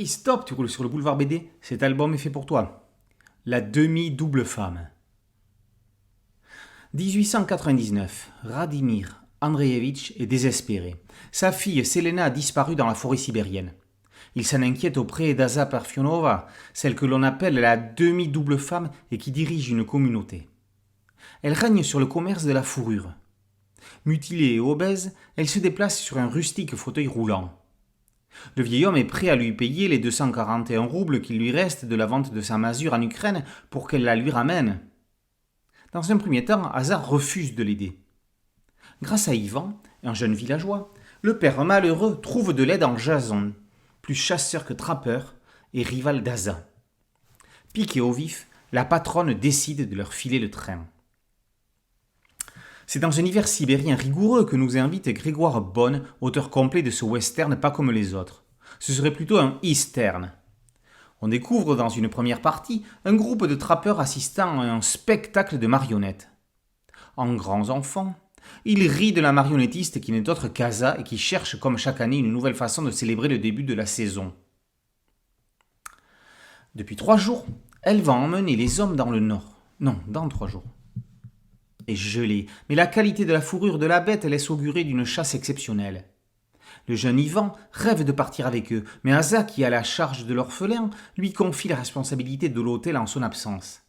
stop, tu roules sur le boulevard BD, cet album est fait pour toi. La demi-double femme. 1899, Radimir Andreevitch est désespéré. Sa fille Selena a disparu dans la forêt sibérienne. Il s'en inquiète auprès d'Aza Parfionova, celle que l'on appelle la demi-double femme et qui dirige une communauté. Elle règne sur le commerce de la fourrure. Mutilée et obèse, elle se déplace sur un rustique fauteuil roulant. Le vieil homme est prêt à lui payer les 241 roubles qu'il lui reste de la vente de sa masure en Ukraine pour qu'elle la lui ramène. Dans un premier temps, Hazar refuse de l'aider. Grâce à Ivan, un jeune villageois, le père malheureux trouve de l'aide en Jason, plus chasseur que trappeur et rival d'Aza. Piquée au vif, la patronne décide de leur filer le train. C'est dans un hiver sibérien rigoureux que nous invite Grégoire Bonne, auteur complet de ce western pas comme les autres. Ce serait plutôt un eastern. On découvre dans une première partie un groupe de trappeurs assistant à un spectacle de marionnettes. En grands enfants, ils rient de la marionnettiste qui n'est autre qu'Aza et qui cherche comme chaque année une nouvelle façon de célébrer le début de la saison. Depuis 3 jours, elle va emmener les hommes dans le nord. Non, dans 3 jours. Est gelée, mais la qualité de la fourrure de la bête laisse augurer d'une chasse exceptionnelle. Le jeune Ivan rêve de partir avec eux, mais Aza, qui a la charge de l'orphelin, lui confie la responsabilité de l'hôtel en son absence.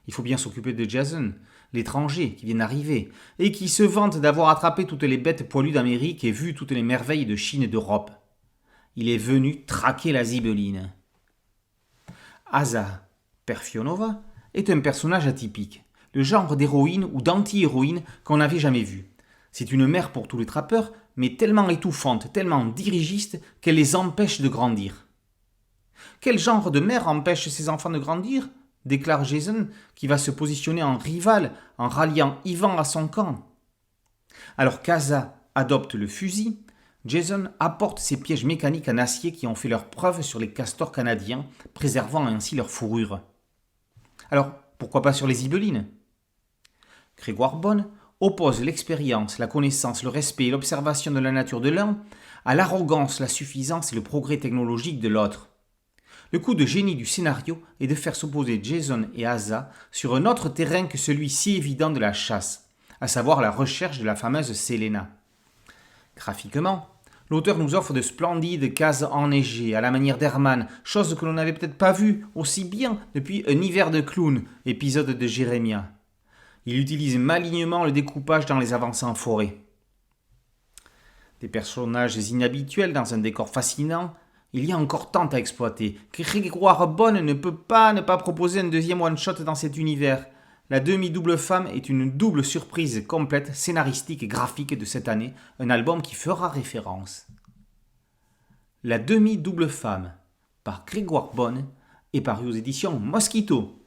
Il faut bien s'occuper de Jason, l'étranger qui vient d'arriver, et qui se vante d'avoir attrapé toutes les bêtes poilues d'Amérique et vu toutes les merveilles de Chine et d'Europe. Il est venu traquer la zibeline. Aza Perfionova est un personnage atypique, le genre d'héroïne ou d'anti-héroïne qu'on n'avait jamais vu. C'est une mère pour tous les trappeurs, mais tellement étouffante, tellement dirigiste qu'elle les empêche de grandir. Quel genre de mère empêche ses enfants de grandir ? Déclare Jason, qui va se positionner en rival en ralliant Ivan à son camp. Alors qu'Aza adopte le fusil, Jason apporte ses pièges mécaniques en acier qui ont fait leur preuve sur les castors canadiens, préservant ainsi leur fourrure. Alors, pourquoi pas sur les zibelines ? Grégoire Bonne oppose l'expérience, la connaissance, le respect et l'observation de la nature de l'un à l'arrogance, la suffisance et le progrès technologique de l'autre. Le coup de génie du scénario est de faire s'opposer Jason et Aza sur un autre terrain que celui si évident de la chasse, à savoir la recherche de la fameuse Selena. Graphiquement, l'auteur nous offre de splendides cases enneigées à la manière d'Herman, chose que l'on n'avait peut-être pas vue aussi bien depuis Un hiver de clown, épisode de Jérémia. Il utilise malignement le découpage dans les avancées en forêt. Des personnages inhabituels dans un décor fascinant, il y a encore tant à exploiter. Grégoire Bonne ne peut pas ne pas proposer un deuxième one-shot dans cet univers. La demi-double femme est une double surprise complète, scénaristique et graphique de cette année, un album qui fera référence. La demi-double femme, par Grégoire Bonne, est paru aux éditions Mosquito.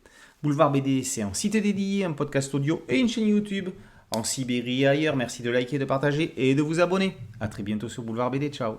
Boulevard BD, c'est un site dédié, un podcast audio et une chaîne YouTube. En Sibérie et ailleurs, merci de liker, de partager et de vous abonner. A très bientôt sur Boulevard BD, ciao.